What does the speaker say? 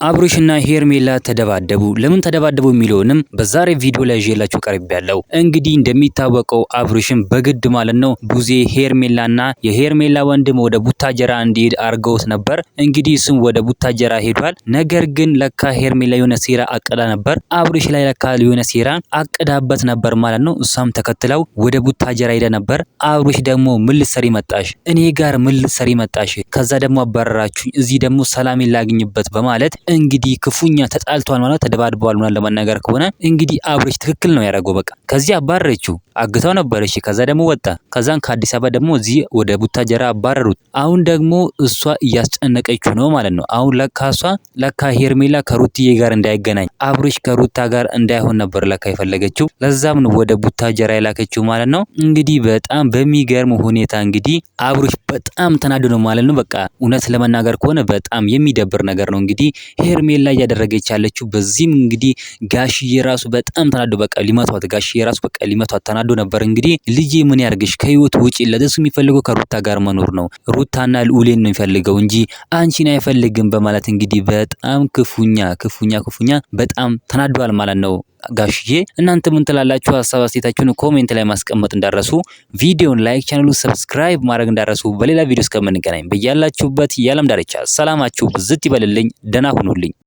አብርሽና ሄርሜላ ተደባደቡ። ለምን ተደባደቡ የሚለውንም በዛሬ ቪዲዮ ላይ ይዤላችሁ ቀርቤያለሁ። እንግዲህ እንደሚታወቀው አብርሽም በግድ ማለት ነው ቡዜ ሄርሜላና የሄርሜላ ወንድም ወደ ቡታጀራ እንዲሄድ አርገውት ነበር። እንግዲህ እሱም ወደ ቡታጀራ ሄዷል። ነገር ግን ለካ ሄርሜላ የሆነ ሴራ አቅዳ ነበር። አብርሽ ላይ ለካ የሆነ ሴራ አቅዳበት ነበር ማለት ነው። እሷም ተከትለው ወደ ቡታጀራ ሄደ ነበር። አብርሽ ደግሞ ምን ልትሰሪ መጣሽ? እኔ ጋር ምን ልትሰሪ መጣሽ? ከዛ ደግሞ አባረራችሁኝ። እዚህ ደግሞ ሰላም ላግኝበት በማለት እንግዲህ ክፉኛ ተጣልቷል ማለት ተደባድበዋል ማለት ለመናገር ከሆነ እንግዲህ አብርሽ ትክክል ነው ያደረገው። በቃ ከዚህ አባረረችው፣ አግታው ነበር። እሺ ከዛ ደግሞ ወጣ። ከዛን ከአዲስ አበባ ደግሞ እዚህ ወደ ቡታጀራ አባረሩት። አሁን ደግሞ እሷ እያስጨነቀችው ነው ማለት ነው። አሁን ለካ ሄርሜላ ከሩትዬ ጋር እንዳይገናኝ አብርሽ ከሩታ ጋር እንዳይሆን ነበር ለካ የፈለገችው። ለዛም ነው ወደ ቡታጀራ የላከችው ማለት ነው። እንግዲህ በጣም በሚገርም ሁኔታ እንግዲህ አብርሽ በጣም ተናዶ ነው ማለት ነው። በቃ እውነት ለመናገር ከሆነ በጣም የሚደብር ነገር ነው እንግዲህ ሄርሜላ እያደረገች ያለችው። በዚህም እንግዲህ ጋሽዬ ራሱ በጣም ተናዶ በቃ ሊመቷት፣ ጋሽዬ ራሱ በቃ ሊመቷት ተናዶ ነበር። እንግዲህ ልጄ ምን ያርግሽ? ከህይወት ውጪ ለሱ የሚፈልገው ከሩታ ጋር መኖር ነው። ሩታና ልዑሌን ነው የሚፈልገው እንጂ አንቺን አይፈልግም በማለት እንግዲህ በጣም ክፉኛ በጣም ተናዷል ማለት ነው ጋሽዬ። እናንተ ምን ትላላችሁ? ሀሳብ አስተያየታችሁን ኮሜንት ላይ ማስቀመጥ እንዳረሱ፣ ቪዲዮን ላይክ፣ ቻናሉን ሰብስክራይብ ማድረግ እንዳረሱ። በሌላ ቪዲዮ እስከምንገናኝ በያላችሁበት የዓለም ዳርቻ ሰላማችሁ ብዝት ይበልልኝ። ደህና ሁኑልኝ።